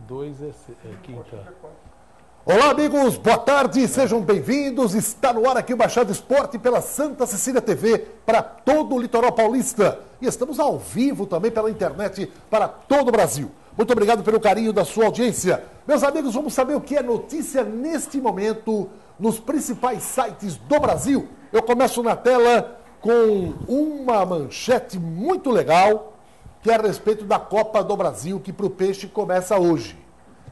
2 é quinta. Olá, amigos, boa tarde, sejam bem-vindos. Está no ar aqui o Baixada Esporte pela Santa Cecília TV para todo o litoral paulista. E estamos ao vivo também pela internet para todo o Brasil. Muito obrigado pelo carinho da sua audiência. Meus amigos, vamos saber o que é notícia neste momento nos principais sites do Brasil. Eu começo na tela com uma manchete muito legal, que é a respeito da Copa do Brasil, que para o Peixe começa hoje.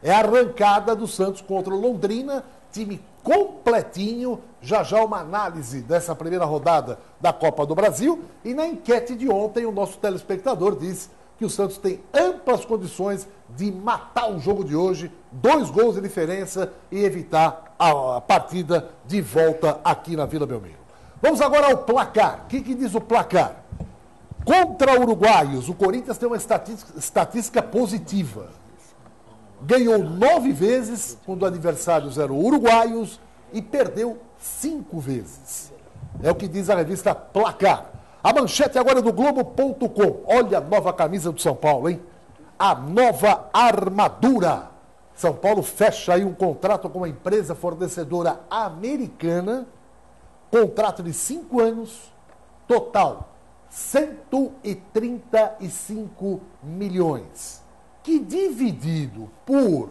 É a arrancada do Santos contra o Londrina, time completinho. Já uma análise dessa primeira rodada da Copa do Brasil. E na enquete de ontem, o nosso telespectador disse que o Santos tem amplas condições de matar o jogo de hoje, 2 gols de diferença e evitar a partida de volta aqui na Vila Belmiro. Vamos agora ao placar. O que diz o placar? Contra uruguaios, o Corinthians tem uma estatística positiva. Ganhou 9 vezes quando adversários eram uruguaios e perdeu 5 vezes. É o que diz a revista Placar. A manchete agora é do Globo.com. Olha a nova camisa do São Paulo, hein? A nova armadura. São Paulo fecha aí um contrato com uma empresa fornecedora americana. Contrato de 5 anos, total 135 milhões. Que dividido por,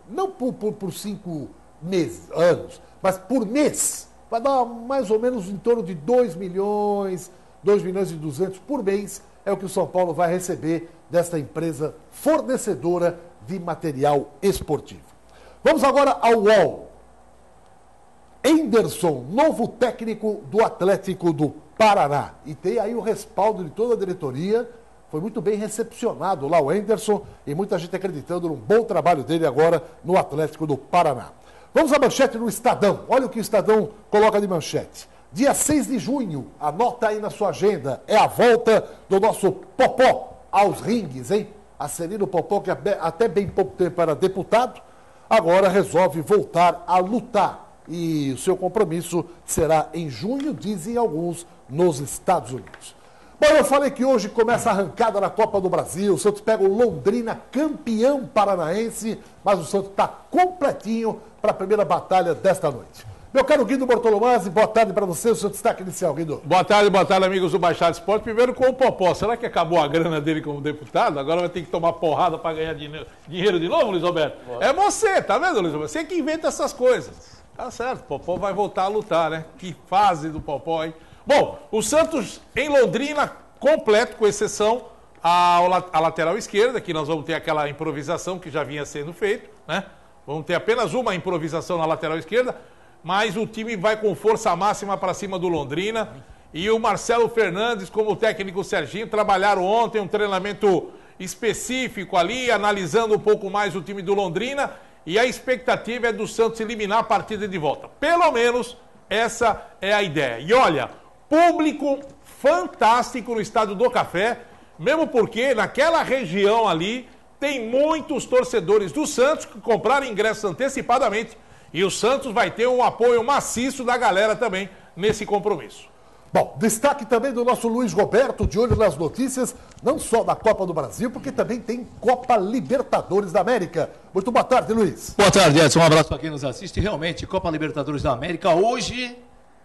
não por 5 meses, anos, mas por mês, vai dar mais ou menos em torno de 2 milhões, 2 milhões e 200 por mês, é o que o São Paulo vai receber desta empresa fornecedora de material esportivo. Vamos agora ao UOL. Henderson, novo técnico do Atlético do Paraná. E tem aí o respaldo de toda a diretoria. Foi muito bem recepcionado lá o Henderson e muita gente acreditando num bom trabalho dele agora no Atlético do Paraná. Vamos à manchete do Estadão. Olha o que o Estadão coloca de manchete. Dia 6 de junho, anota aí na sua agenda, é a volta do nosso Popó aos ringues, hein? Acelino Popó, que até bem pouco tempo era deputado, agora resolve voltar a lutar. E o seu compromisso será em junho, dizem alguns, nos Estados Unidos. Bom, eu falei que hoje começa a arrancada na Copa do Brasil, o Santos pega o Londrina, campeão paranaense, mas o Santos está completinho para a primeira batalha desta noite. Meu caro Guido Bortolomazzi, boa tarde para você, o seu destaque inicial, Guido. Boa tarde, amigos do Baixada Esporte. Primeiro com o Popó, será que acabou a grana dele como deputado? Agora vai ter que tomar porrada para ganhar dinheiro de novo, Luiz Roberto? É você, tá vendo, Luiz Roberto? Você que inventa essas coisas. Tá certo, o Popó vai voltar a lutar, né? Que fase do Popó, hein? Bom, o Santos em Londrina, completo, com exceção a lateral esquerda, que nós vamos ter aquela improvisação que já vinha sendo feito, né? Vamos ter apenas uma improvisação na lateral esquerda, mas o time vai com força máxima para cima do Londrina. E o Marcelo Fernandes, como o técnico Serginho, trabalharam ontem um treinamento específico ali, analisando um pouco mais o time do Londrina, e a expectativa é do Santos eliminar a partida de volta. Pelo menos essa é a ideia. E olha, público fantástico no Estádio do Café, mesmo porque naquela região ali tem muitos torcedores do Santos que compraram ingressos antecipadamente e o Santos vai ter um apoio maciço da galera também nesse compromisso. Bom, destaque também do nosso Luiz Roberto, de olho nas notícias, não só da Copa do Brasil, porque também tem Copa Libertadores da América. Muito boa tarde, Luiz. Boa tarde, Edson. Um abraço para quem nos assiste. Realmente, Copa Libertadores da América, hoje,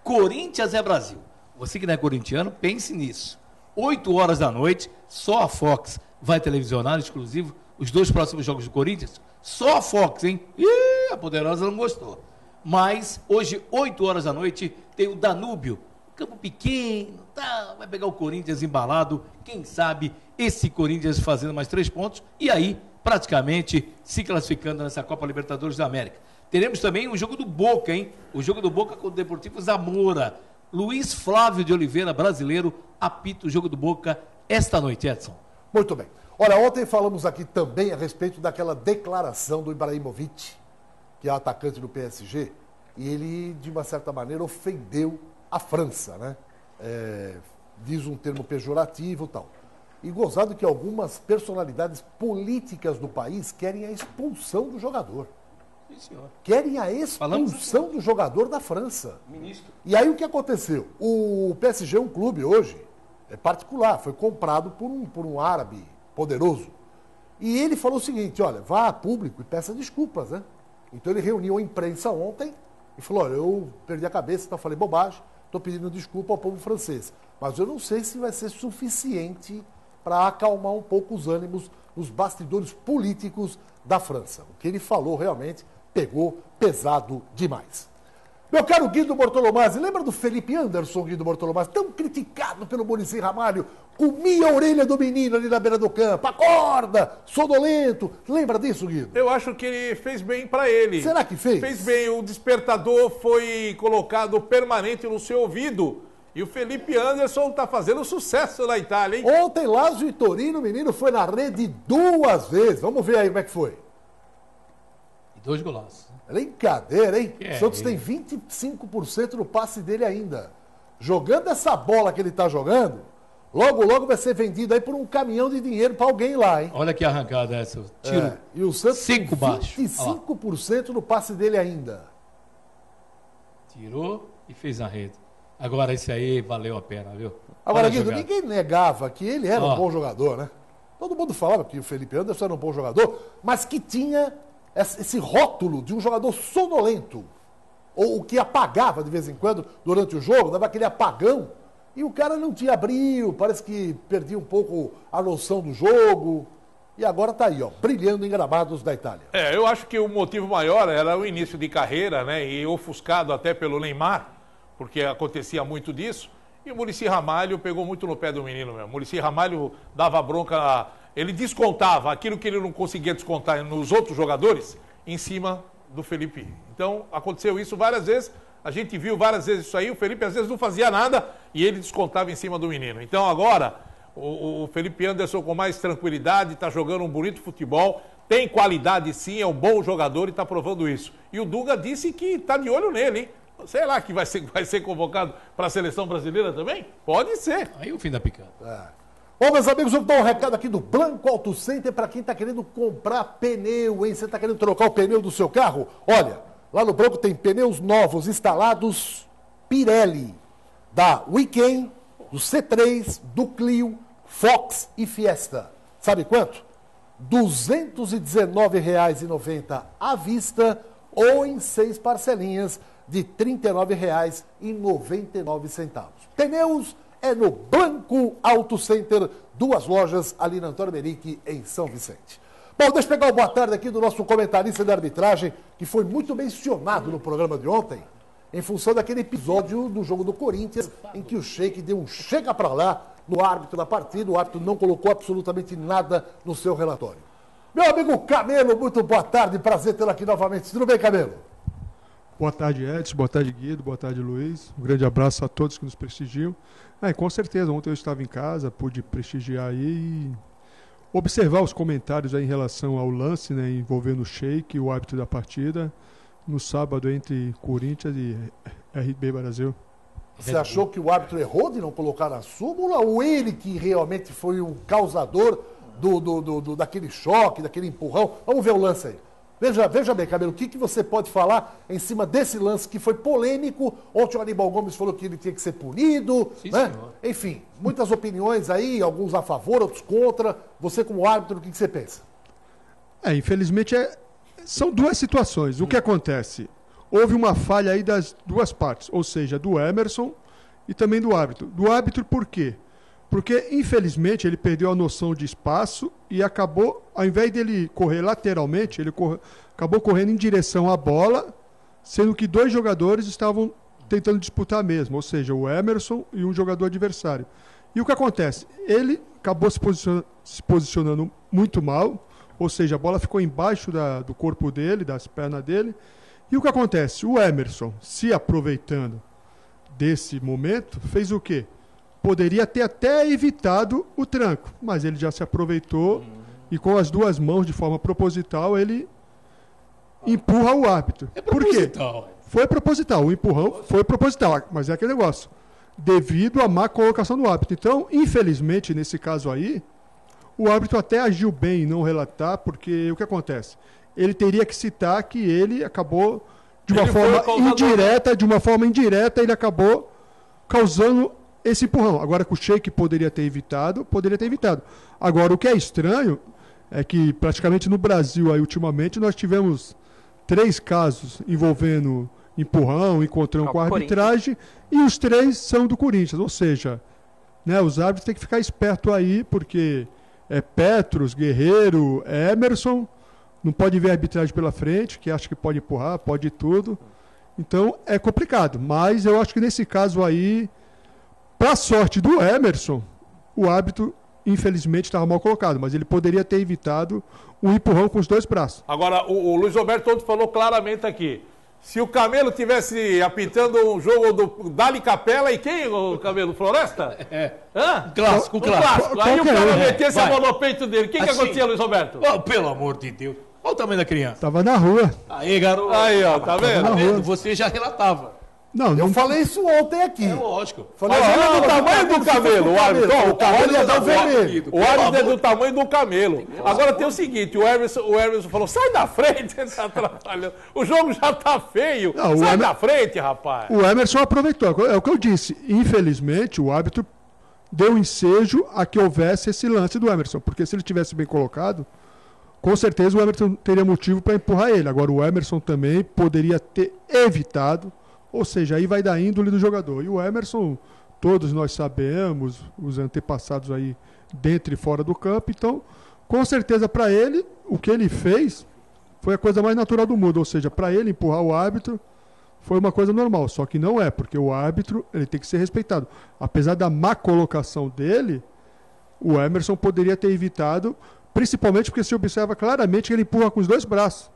Corinthians é Brasil. Você que não é corintiano, pense nisso. 8 horas da noite, só a Fox vai televisionar, exclusivo, os 2 próximos jogos do Corinthians. Só a Fox, hein? Ih, a poderosa não gostou. Mas, hoje, 8 horas da noite, tem o Danúbio. Campo pequeno, tá, vai pegar o Corinthians embalado. Quem sabe esse Corinthians fazendo mais 3 pontos. E aí, praticamente, se classificando nessa Copa Libertadores da América. Teremos também o jogo do Boca, hein? O jogo do Boca com o Deportivo Zamora. Luiz Flávio de Oliveira, brasileiro, apita o jogo do Boca esta noite, Edson. Muito bem. Olha, ontem falamos aqui também a respeito daquela declaração do Ibrahimovic, que é o atacante do PSG, e ele, de uma certa maneira, ofendeu a França, né? Diz um termo pejorativo e tal. E gozado que algumas personalidades políticas do país querem a expulsão do jogador. Sim, senhor. Querem a expulsão do jogador da França. Ministro. E aí o que aconteceu? O PSG é um clube hoje, é particular, foi comprado por um árabe poderoso. E ele falou o seguinte, olha, vá a público e peça desculpas, né? Então ele reuniu a imprensa ontem e falou, olha, eu perdi a cabeça, então falei bobagem, estou pedindo desculpa ao povo francês. Mas eu não sei se vai ser suficiente para acalmar um pouco os ânimos nos bastidores políticos da França. O que ele falou realmente pegou pesado demais. Meu caro Guido Bortolomazzi, lembra do Felipe Anderson, Guido Bortolomazzi, tão criticado pelo Muricy Ramalho, comia a orelha do menino ali na beira do campo, acorda, sonolento, lembra disso, Guido? Eu acho que ele fez bem para ele. Será que fez? Fez bem, o despertador foi colocado permanente no seu ouvido. E o Felipe Anderson está fazendo sucesso na Itália, hein? Ontem, Lazio e Torino, o menino foi na rede 2 vezes. Vamos ver aí como é que foi. E 2 golaços. Brincadeira, hein? É, o Santos tem 25% no passe dele ainda. Jogando essa bola que ele está jogando, logo, logo vai ser vendido aí por um caminhão de dinheiro para alguém lá, hein? Olha que arrancada essa. Tiro. E o Santos tem 25% no passe dele ainda. Tirou e fez a rede. Agora esse aí valeu a pena, viu? Agora, Guido, ninguém negava que ele era um bom jogador, né? Todo mundo falava que o Felipe Anderson era um bom jogador, mas que tinha esse rótulo de um jogador sonolento, ou que apagava de vez em quando durante o jogo, dava aquele apagão, e o cara não tinha brilho, parece que perdia um pouco a noção do jogo, e agora tá aí, ó, brilhando em gramados da Itália. Eu acho que o motivo maior era o início de carreira, né, e ofuscado até pelo Neymar, porque acontecia muito disso, e o Muricy Ramalho pegou muito no pé do menino mesmo. O Muricy Ramalho dava bronca, ele descontava aquilo que ele não conseguia descontar nos outros jogadores em cima do Felipe. Então, aconteceu isso várias vezes, a gente viu várias vezes isso aí, o Felipe às vezes não fazia nada e ele descontava em cima do menino. Então, agora, o Felipe Anderson com mais tranquilidade, está jogando um bonito futebol, tem qualidade sim, é um bom jogador e está provando isso. E o Dunga disse que está de olho nele, hein? Sei lá que vai ser convocado para a seleção brasileira também? Pode ser. Aí o fim da picada. Bom, meus amigos, eu vou dar um recado aqui do Blanco Auto Center para quem está querendo comprar pneu, hein? Você está querendo trocar o pneu do seu carro? Olha, lá no Blanco tem pneus novos instalados Pirelli, da Weekend, do C3, do Clio, Fox e Fiesta. Sabe quanto? R$ 219,90 à vista ou em 6 parcelinhas de R$ 39,99. Pneus é no Blanco Auto Center, 2 lojas ali na Antônio Merique, em São Vicente. Bom, deixa eu pegar o boa tarde aqui do nosso comentarista de arbitragem, que foi muito mencionado no programa de ontem, em função daquele episódio do jogo do Corinthians, em que o Sheik deu um chega pra lá no árbitro da partida, o árbitro não colocou absolutamente nada no seu relatório. Meu amigo Camelo, muito boa tarde, prazer tê-lo aqui novamente. Tudo bem, Camelo? Boa tarde, Edson. Boa tarde, Guido. Boa tarde, Luiz. Um grande abraço a todos que nos prestigiam. Com certeza, ontem eu estava em casa, pude prestigiar aí e observar os comentários aí em relação ao lance, né, envolvendo o Sheik, o árbitro da partida, no sábado entre Corinthians e RB Brasil. Você achou que o árbitro errou de não colocar na súmula ou ele que realmente foi o causador daquele choque, daquele empurrão? Vamos ver o lance aí. Veja bem, Camelo, o que você pode falar em cima desse lance que foi polêmico? Ontem o Aníbal Gomes falou que ele tinha que ser punido, Sim, né? Senhor. Enfim, muitas opiniões aí, alguns a favor, outros contra. Você como árbitro, o que você pensa? Infelizmente, são duas situações. O que acontece? Houve uma falha aí das duas partes, ou seja, do Emerson e também do árbitro. Do árbitro por quê? Porque, infelizmente, ele perdeu a noção de espaço e acabou, ao invés dele correr lateralmente, ele acabou correndo em direção à bola, sendo que 2 jogadores estavam tentando disputar mesmo, ou seja, o Emerson e um jogador adversário. E o que acontece? Ele acabou se posicionando muito mal, ou seja, a bola ficou embaixo do corpo dele, das pernas dele. E o que acontece? O Emerson, se aproveitando desse momento, fez o quê? Poderia ter até evitado o tranco, mas ele já se aproveitou e com as 2 mãos, de forma proposital, ele empurra o árbitro. É proposital. Por quê? Foi proposital, o empurrão foi proposital, mas é aquele negócio, devido à má colocação do árbitro. Então, infelizmente, nesse caso aí, o árbitro até agiu bem em não relatar, porque o que acontece? Ele teria que citar que ele acabou, de uma forma indireta, ele acabou causando esse empurrão. Agora que o Sheik poderia ter evitado. Agora, o que é estranho é que praticamente no Brasil, aí, ultimamente, nós tivemos 3 casos envolvendo empurrão, encontrão com a arbitragem, e os 3 são do Corinthians. Ou seja, né, os árbitros têm que ficar esperto aí, porque é Petros, Guerreiro, Emerson, não pode ver a arbitragem pela frente, que acha que pode empurrar, pode tudo. Então é complicado, mas eu acho que nesse caso aí, para a sorte do Emerson, o árbitro infelizmente estava mal colocado, mas ele poderia ter evitado um empurrão com os 2 braços. Agora, o Luiz Roberto todo falou claramente aqui, se o Camelo tivesse apitando um jogo do Dali Capela e quem, o Camelo? Floresta? Hã? Clássico. Aí o cara metesse a Vai. mão no peito dele. O que Assim, acontecia, Luiz Roberto? Oh, pelo amor de Deus. Olha o tamanho da criança. Tava na rua. Aí, garoto. Aí, ó, tá vendo? Tá vendo? Você já relatava. Não, Eu não falei isso ontem aqui. É lógico. Falei, Mas ele é do mas tamanho do Camelo, o árbitro. O Camelo ia dar o vermelho. O árbitro é do tamanho do Camelo. Agora tem o seguinte, o Emerson falou, sai da frente, ele tá atrapalhando. O jogo já tá feio. Não, Sai da frente, rapaz. O Emerson aproveitou. É o que eu disse. Infelizmente, o árbitro deu ensejo a que houvesse esse lance do Emerson, porque se ele tivesse bem colocado, com certeza o Emerson teria motivo para empurrar ele. Agora o Emerson também poderia ter evitado, ou seja, aí vai da índole do jogador. E o Emerson, todos nós sabemos, os antepassados aí dentro e fora do campo, então, com certeza para ele, o que ele fez foi a coisa mais natural do mundo, ou seja, para ele empurrar o árbitro foi uma coisa normal, só que não é, porque o árbitro ele tem que ser respeitado. Apesar da má colocação dele, o Emerson poderia ter evitado, principalmente porque se observa claramente que ele empurra com os 2 braços.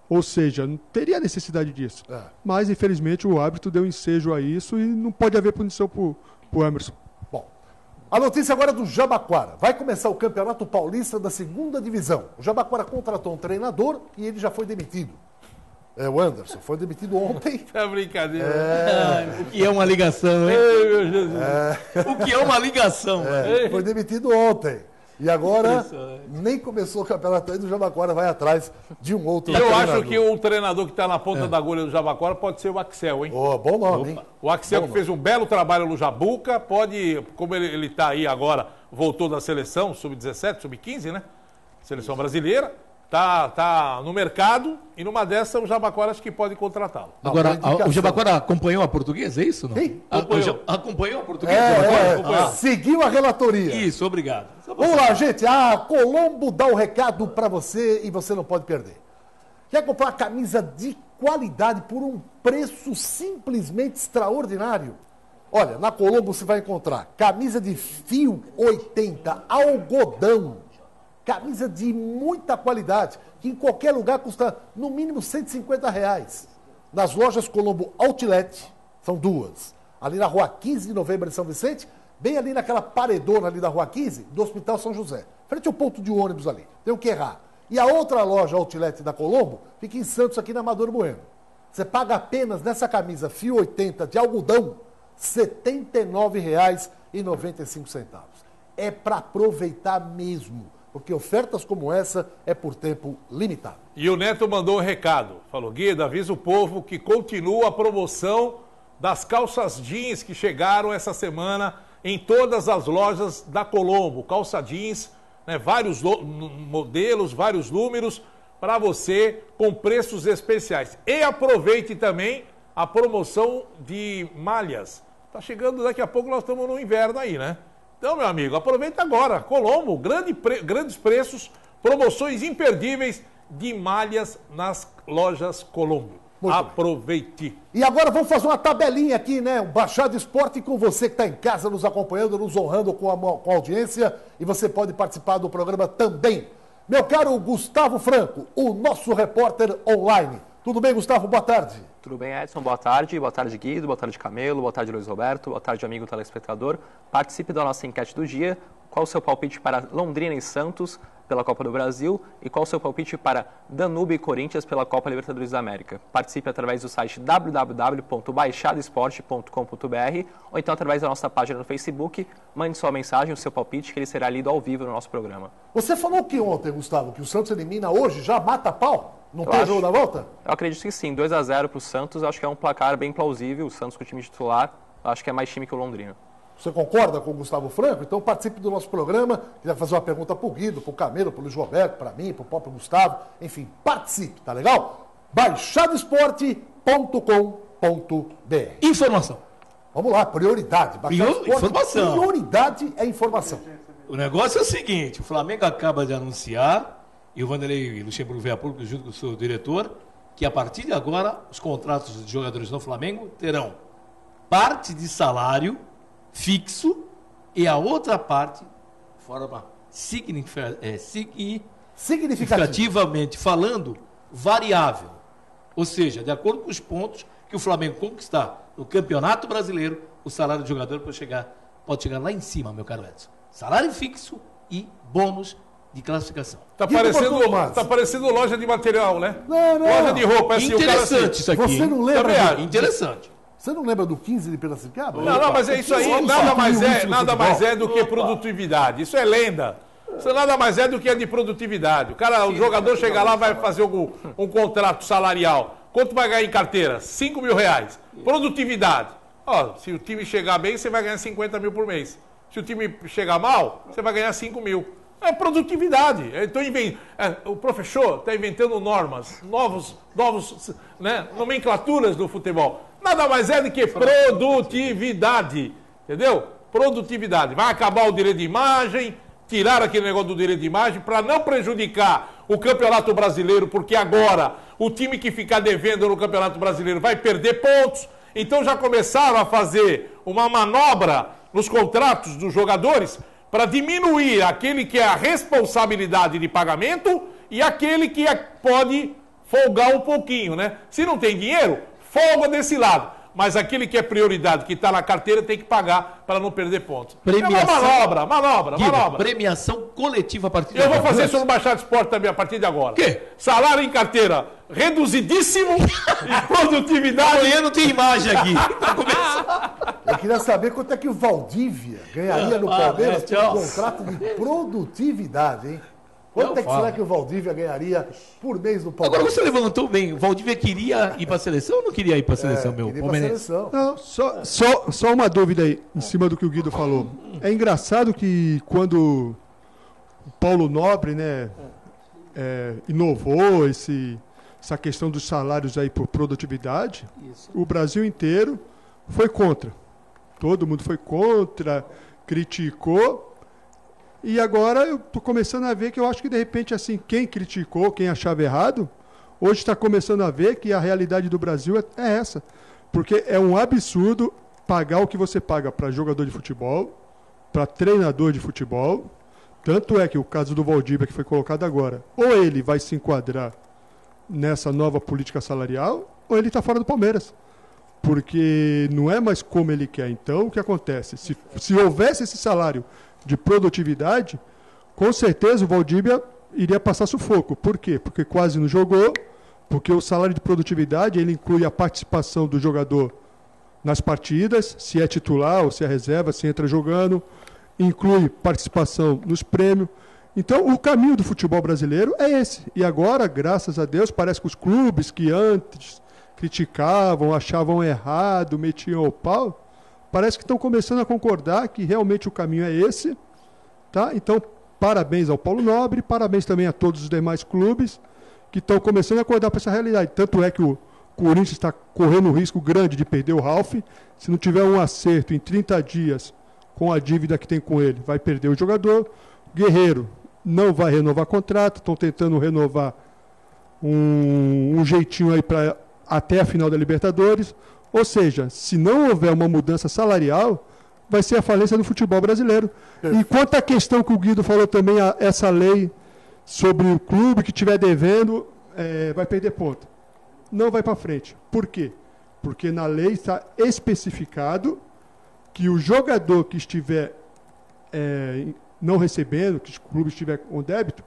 Ou seja, não teria necessidade disso. Mas, infelizmente, o árbitro deu ensejo a isso e não pode haver punição para o Emerson. Bom, a notícia agora é do Jabaquara. Vai começar o Campeonato Paulista da 2ª Divisão. O Jabaquara contratou um treinador e ele já foi demitido. O Anderson foi demitido ontem. É brincadeira. O que é uma ligação, hein? Ei, meu Jesus. O que é uma ligação? Foi demitido ontem. E agora, nem começou o campeonato ainda, o Jabaquara vai atrás de um outro Eu treinador. acho que o treinador que está na ponta da agulha do Jabaquara pode ser o Axel, hein? Oh, bom nome, hein? O Axel Bom que fez um belo trabalho no Jabuca, pode, como ele está aí agora, voltou da seleção, sub-17, sub-15, né? Seleção brasileira, tá no mercado e numa dessa o Jabaquara acho que pode contratá-lo. Agora, indicação. o Jabaquara acompanhou a portuguesa, é isso? Não? Sim, Acompanhou a portuguesa? Seguiu a relatoria. Isso, obrigado. Só pra- Vamos lá, gente. A Colombo dá o recado para você e você não pode perder. Quer comprar uma camisa de qualidade por um preço simplesmente extraordinário? Olha, na Colombo você vai encontrar camisa de fio 80, algodão. Camisa de muita qualidade, que em qualquer lugar custa no mínimo R$150. Nas lojas Colombo Outlet, são 2. Ali na rua 15 de novembro de São Vicente, bem ali naquela paredona ali da rua 15, do Hospital São José. Frente ao ponto de ônibus ali, tem o que errar. E a outra loja Outlet da Colombo fica em Santos, aqui na Amador Bueno. Você paga apenas nessa camisa fio 80 de algodão, R$ 79,95. É para aproveitar mesmo. Porque ofertas como essa é por tempo limitado. E o Neto mandou um recado. Falou, Guido, avisa o povo que continua a promoção das calças jeans que chegaram essa semana em todas as lojas da Colombo. Calça jeans, né, vários modelos, vários números, para você com preços especiais. E aproveite também a promoção de malhas. Tá chegando daqui a pouco, nós estamos no inverno aí, né? Então, meu amigo, aproveita agora. Colombo, grandes preços, promoções imperdíveis de malhas nas lojas Colombo. Aproveite. E agora vamos fazer uma tabelinha aqui, né? Um Baixado Esporte com você que está em casa nos acompanhando, nos honrando com a audiência. E você pode participar do programa também. Meu caro Gustavo Franco, o nosso repórter online. Tudo bem, Gustavo? Boa tarde. Tudo bem, Edson? Boa tarde. Boa tarde, Guido. Boa tarde, Camelo. Boa tarde, Luiz Roberto. Boa tarde, amigo telespectador. Participe da nossa enquete do dia. Qual o seu palpite para Londrina e Santos pela Copa do Brasil? E qual o seu palpite para Danúbio e Corinthians pela Copa Libertadores da América? Participe através do site www.baixadoesporte.com.br ou então através da nossa página no Facebook. Mande sua mensagem, o seu palpite, que ele será lido ao vivo no nosso programa. Você falou que ontem, Gustavo, que o Santos elimina hoje, já mata a pau? Não Eu tem acho. jogo na volta? Eu acredito que sim, 2-0 para o Santos. Acho que é um placar bem plausível. O Santos com o time titular, acho que é mais time que o Londrina. Você concorda com o Gustavo Franco? Então participe do nosso programa. Quiser fazer uma pergunta pro Guido, pro Camilo, pro Luiz Roberto, para mim, pro próprio Gustavo. Enfim, participe, tá legal? baixadoesporte.com.br. Informação. Vamos lá, prioridade. Baixado Esporte, informação. Prioridade é informação. O negócio é o seguinte, o Flamengo acaba de anunciar, e o Vanderlei Luxemburgo veio a público junto com o seu diretor, que a partir de agora os contratos de jogadores no Flamengo terão parte de salário fixo e a outra parte, de forma significativamente falando, variável. Ou seja, de acordo com os pontos que o Flamengo conquistar no Campeonato Brasileiro, o salário do jogador pode chegar lá em cima, meu caro Edson. Salário fixo e bônus de classificação. Tá parecendo loja de material, né? Não. Loja de roupa. Assim, interessante isso aqui. Você não lembra? Interessante. Você não lembra do 15 de Piracicaba? Não, mas é isso aí nada mais é do que produtividade. Isso é lenda. Isso nada mais é do que de produtividade. O jogador chega lá, vai fazer um contrato salarial. Quanto vai ganhar em carteira? R$5.000. Produtividade. Se o time chegar bem, você vai ganhar 50 mil por mês. Se o time chegar mal, você vai ganhar 5 mil. É produtividade. O professor está inventando normas, novos nomenclaturas do futebol. Nada mais é do que produtividade. Entendeu? Produtividade. Vai acabar o direito de imagem, tirar aquele negócio do direito de imagem para não prejudicar o Campeonato Brasileiro, porque agora o time que ficar devendo no Campeonato Brasileiro vai perder pontos. Então já começaram a fazer uma manobra nos contratos dos jogadores para diminuir aquele que é a responsabilidade de pagamento e aquele que pode folgar um pouquinho, né? Se não tem dinheiro, folga desse lado. Mas aquele que é prioridade, que está na carteira, tem que pagar para não perder pontos. Premiação, é uma manobra. Premiação coletiva a partir de agora. Eu vou fazer isso no Baixado Esporte também a partir de agora. Quê? Salário em carteira reduzidíssimo e produtividade. Amanhã não tem imagem aqui. Eu queria saber quanto é que o Valdívia ganharia no Palmeiras com um contrato de produtividade, hein? Quanto é que será que o Valdívia ganharia por mês no Palmeiras? Agora você levantou bem. O Valdívia queria ir para a seleção ou não queria ir para a seleção, meu palmeirense? Não, só uma dúvida aí, em cima do que o Guido falou. É engraçado que quando o Paulo Nobre, inovou essa questão dos salários aí por produtividade, o Brasil inteiro foi contra. Todo mundo foi contra, criticou. E agora eu estou começando a ver que eu acho que, de repente, assim, quem criticou, quem achava errado, hoje está começando a ver que a realidade do Brasil é essa. Porque é um absurdo pagar o que você paga para jogador de futebol, para treinador de futebol. Tanto é que o caso do Valdívia, que foi colocado agora, ou ele vai se enquadrar nessa nova política salarial, ou ele está fora do Palmeiras. Porque não é mais como ele quer. Então, o que acontece? Se houvesse esse salário de produtividade, com certeza o Valdívia iria passar sufoco. Por quê? Porque quase não jogou, porque o salário de produtividade ele inclui a participação do jogador nas partidas, se é titular ou se é reserva, se entra jogando, inclui participação nos prêmios. Então, o caminho do futebol brasileiro é esse. E agora, graças a Deus, parece que os clubes que antes criticavam, achavam errado, metiam o pau, parece que estão começando a concordar que realmente o caminho é esse, tá? Então, parabéns ao Paulo Nobre, parabéns também a todos os demais clubes que estão começando a acordar para essa realidade. Tanto é que o Corinthians está correndo um risco grande de perder o Ralf. Se não tiver um acerto em 30 dias com a dívida que tem com ele, vai perder o jogador. Guerreiro não vai renovar contrato, estão tentando renovar um jeitinho aí para até a final da Libertadores. Ou seja, se não houver uma mudança salarial, vai ser a falência do futebol brasileiro. E quanto à questão que o Guido falou também, essa lei sobre o clube que estiver devendo, vai perder ponto. Não vai para frente. Por quê? Porque na lei está especificado que o jogador que estiver não recebendo, que o clube estiver com débito,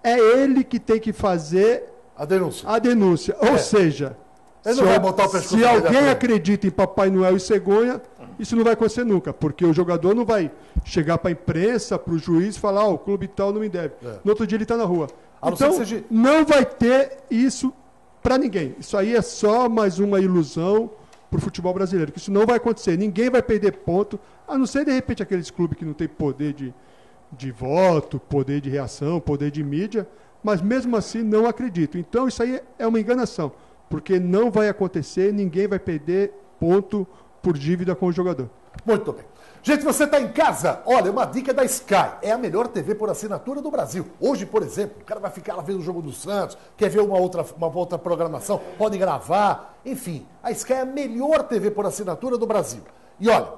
é ele que tem que fazer a denúncia. Ou seja, se alguém acredita em Papai Noel e cegonha, isso não vai acontecer nunca, porque o jogador não vai chegar para a imprensa, para o juiz e falar, o clube tal não me deve. No outro dia ele está na rua. Então, não vai ter isso para ninguém. Isso aí é só mais uma ilusão, para o futebol brasileiro, que isso não vai acontecer. Ninguém vai perder ponto, a não ser, de repente, aqueles clubes que não têm poder de voto, poder de reação, poder de mídia, mas mesmo assim não acredito. Então isso aí é uma enganação, porque não vai acontecer, ninguém vai perder ponto por dívida com o jogador. Muito bem. Gente, você está em casa? Olha, uma dica da Sky. É a melhor TV por assinatura do Brasil. Hoje, por exemplo, o cara vai ficar lá vendo o jogo do Santos, quer ver uma outra programação, pode gravar. Enfim, a Sky é a melhor TV por assinatura do Brasil. E olha,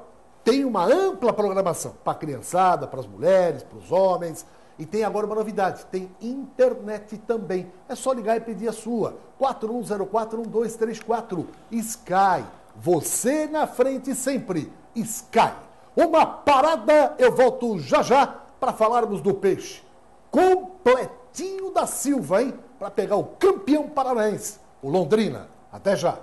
tem uma ampla programação para a criançada, para as mulheres, para os homens. E tem agora uma novidade, tem internet também. É só ligar e pedir a sua. 4104-1234. Sky. Você na frente sempre. Sky. Uma parada, eu volto já para falarmos do peixe. Completinho da Silva, hein? Para pegar o campeão paranaense, o Londrina. Até já.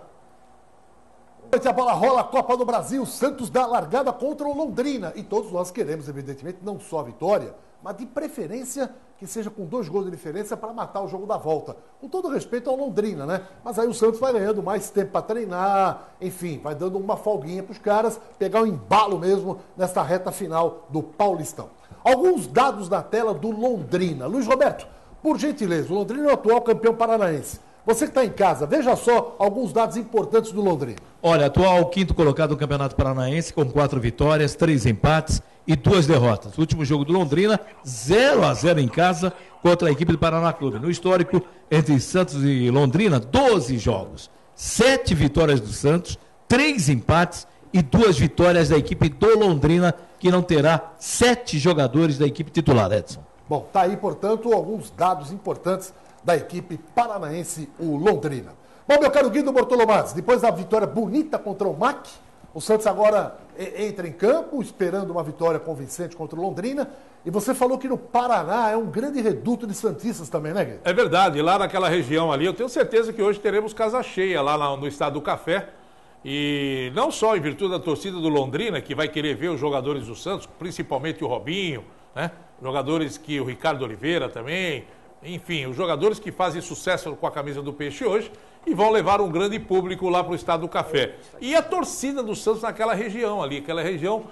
A bola rola, a Copa do Brasil, Santos dá a largada contra o Londrina. E todos nós queremos, evidentemente, não só a vitória, mas de preferência que seja com 2 gols de diferença para matar o jogo da volta. Com todo respeito ao Londrina, né? Mas aí o Santos vai ganhando mais tempo para treinar, enfim, vai dando uma folguinha para os caras pegar o embalo mesmo nesta reta final do Paulistão. Alguns dados na tela do Londrina. Luiz Roberto, por gentileza, o Londrina é o atual campeão paranaense. Você que está em casa, veja só alguns dados importantes do Londrina. Olha, atual 5º colocado no Campeonato Paranaense, com 4 vitórias, 3 empates e 2 derrotas. O último jogo do Londrina, 0-0 em casa contra a equipe do Paraná Clube. No histórico, entre Santos e Londrina, 12 jogos. 7 vitórias do Santos, 3 empates e 2 vitórias da equipe do Londrina, que não terá 7 jogadores da equipe titular, Edson. Bom, tá aí, portanto, alguns dados importantes da equipe paranaense, o Londrina. Bom, meu caro Guido Bortolomaz, depois da vitória bonita contra o MAC, o Santos agora entra em campo, esperando uma vitória convincente contra o Londrina. E você falou que no Paraná é um grande reduto de santistas também, né, Guido? É verdade, lá naquela região ali, eu tenho certeza que hoje teremos casa cheia lá no Estado do Café. E não só em virtude da torcida do Londrina, que vai querer ver os jogadores do Santos, principalmente o Robinho, né? Jogadores que o Ricardo Oliveira também, enfim, os jogadores que fazem sucesso com a camisa do Peixe hoje e vão levar um grande público lá para o Estado do Café. E a torcida do Santos naquela região ali, aquela região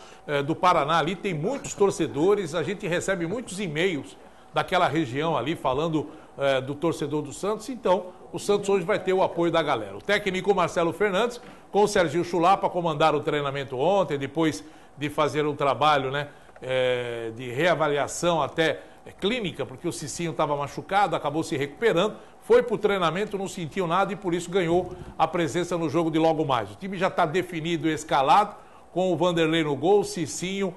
do Paraná ali, tem muitos torcedores, a gente recebe muitos e-mails daquela região ali falando do torcedor do Santos, então o Santos hoje vai ter o apoio da galera. O técnico Marcelo Fernandes com o Serginho Chulapa comandaram o treinamento ontem, depois de fazer um trabalho, né, de reavaliação até clínica, porque o Cicinho estava machucado, acabou se recuperando, foi para o treinamento, não sentiu nada e por isso ganhou a presença no jogo de logo mais. O time já está definido e escalado, com o Vanderlei no gol, Cicinho,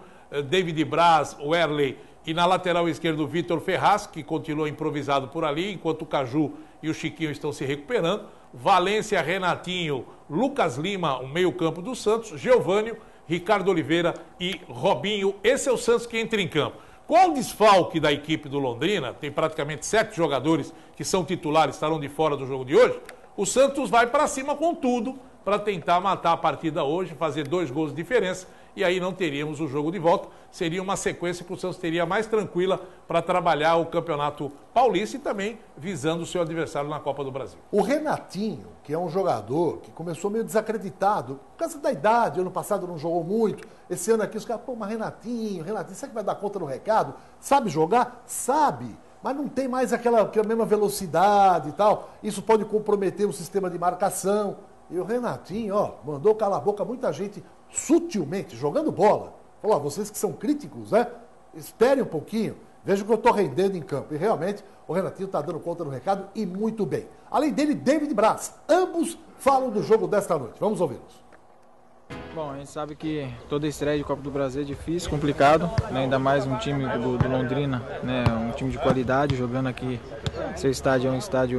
David Braz, Werley e na lateral esquerda o Vitor Ferraz, que continua improvisado por ali, enquanto o Caju e o Chiquinho estão se recuperando. Valência, Renatinho, Lucas Lima, o meio-campo do Santos, Geovânio, Ricardo Oliveira e Robinho. Esse é o Santos que entra em campo. Com o desfalque da equipe do Londrina, tem praticamente 7 jogadores que são titulares, estarão de fora do jogo de hoje, o Santos vai para cima com tudo para tentar matar a partida hoje, fazer 2 gols de diferença e aí não teríamos o jogo de volta. Seria uma sequência que o Santos teria mais tranquila para trabalhar o Campeonato Paulista e também visando o seu adversário na Copa do Brasil. O Renatinho, que é um jogador que começou meio desacreditado, por causa da idade, ano passado não jogou muito, esse ano aqui os caras, mas Renatinho, será que vai dar conta no recado? Sabe jogar? Sabe, mas não tem mais aquela mesma velocidade e tal, isso pode comprometer o sistema de marcação. E o Renatinho, mandou calar a boca muita gente sutilmente, jogando bola. Falou, vocês que são críticos, né? Esperem um pouquinho, vejam que eu estou rendendo em campo. E realmente, o Renatinho está dando conta do recado e muito bem. Além dele, David Braz. Ambos falam do jogo desta noite. Vamos ouvi-los. Bom, a gente sabe que toda estreia de Copa do Brasil é difícil, complicado, né? Ainda mais um time do Londrina, né? Um time de qualidade, jogando aqui. Seu estádio é um estádio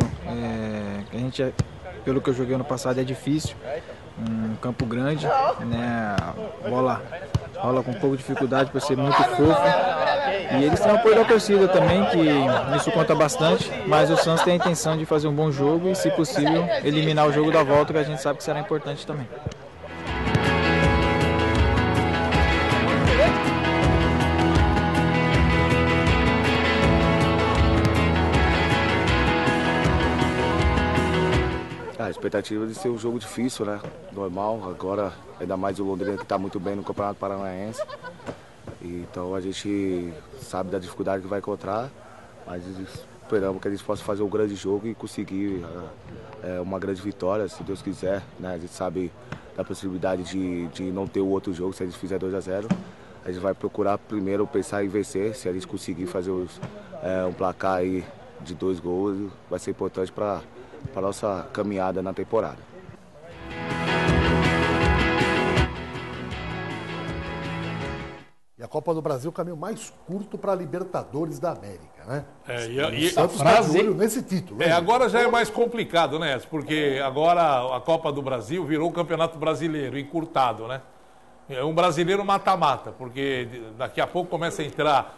que a gente, pelo que eu joguei ano passado, é difícil. Um campo grande, né? A bola rola com um pouco de dificuldade por ser muito fofo. E eles têm o apoio da torcida também, que isso conta bastante. Mas o Santos tem a intenção de fazer um bom jogo e, se possível, eliminar o jogo da volta, que a gente sabe que será importante também. A expectativa de ser um jogo difícil, né? Normal. Agora, ainda mais o Londrina que está muito bem no Campeonato Paranaense. Então a gente sabe da dificuldade que vai encontrar, mas esperamos que a gente possa fazer um grande jogo e conseguir uma grande vitória, se Deus quiser, né? A gente sabe da possibilidade de não ter o outro jogo se a gente fizer 2-0. A gente vai procurar primeiro pensar em vencer. Se a gente conseguir fazer um placar aí de 2 gols, vai ser importante para a nossa caminhada na temporada. E a Copa do Brasil é o caminho mais curto para a Libertadores da América, né? E o Santos está de olho nesse título. Né? Agora já é mais complicado, né? Porque agora a Copa do Brasil virou o Campeonato Brasileiro, encurtado, né? É um brasileiro mata-mata, porque daqui a pouco começa a entrar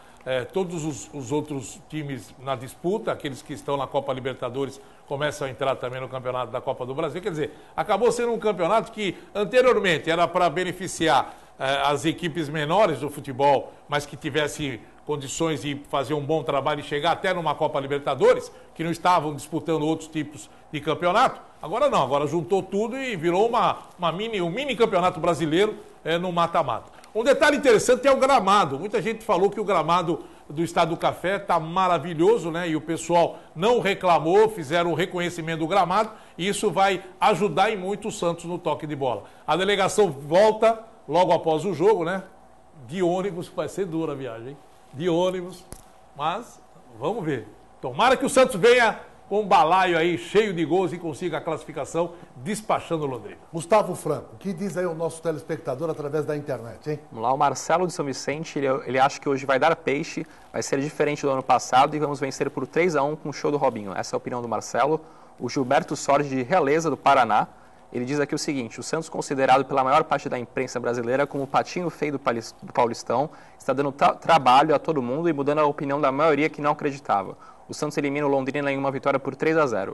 todos os outros times na disputa, aqueles que estão na Copa Libertadores começam a entrar também no campeonato da Copa do Brasil. Quer dizer, acabou sendo um campeonato que anteriormente era para beneficiar as equipes menores do futebol, mas que tivessem condições de fazer um bom trabalho e chegar até numa Copa Libertadores, que não estavam disputando outros tipos de campeonato. Agora não, agora juntou tudo e virou um mini campeonato brasileiro no mata-mata. Um detalhe interessante é o gramado. Muita gente falou que o gramado do Estádio do Café está maravilhoso, né? E o pessoal não reclamou, fizeram o reconhecimento do gramado e isso vai ajudar em muito o Santos no toque de bola. A delegação volta logo após o jogo, né? De ônibus, vai ser dura a viagem, hein? De ônibus, mas vamos ver. Tomara que o Santos venha com um balaio aí cheio de gols e consiga a classificação despachando o Londrina. Gustavo Franco, o que diz aí o nosso telespectador através da internet, hein? Vamos lá, o Marcelo de São Vicente, ele acha que hoje vai dar peixe, vai ser diferente do ano passado e vamos vencer por 3-1 com o show do Robinho. Essa é a opinião do Marcelo. O Gilberto Sorge de Realeza, do Paraná, ele diz aqui o seguinte: o Santos, considerado pela maior parte da imprensa brasileira como o patinho feio do Paulistão, está dando trabalho a todo mundo e mudando a opinião da maioria que não acreditava. O Santos elimina o Londrina em uma vitória por 3-0.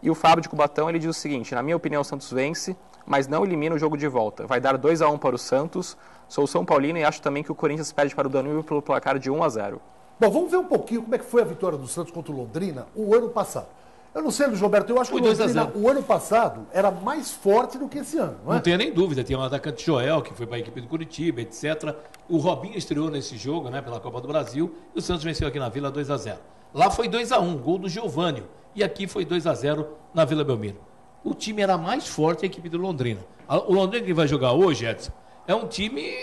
E o Fábio de Cubatão, ele diz o seguinte: na minha opinião o Santos vence, mas não elimina o jogo de volta. Vai dar 2-1 para o Santos. Sou São Paulino e acho também que o Corinthians perde para o Danúbio pelo placar de 1-0. Bom, vamos ver um pouquinho como é que foi a vitória do Santos contra o Londrina o ano passado. Eu não sei, Luiz Roberto, eu acho que o Londrina, o ano passado, era mais forte do que esse ano, não é? Não tenho nem dúvida. Tem um atacante Joel, que foi para a equipe do Curitiba, etc. O Robinho estreou nesse jogo, né, pela Copa do Brasil, e o Santos venceu aqui na Vila 2-0. Lá foi 2-1, gol do Giovânio. E aqui foi 2-0 na Vila Belmiro. O time era mais forte, a equipe do Londrina. O Londrina que vai jogar hoje, Edson, é um time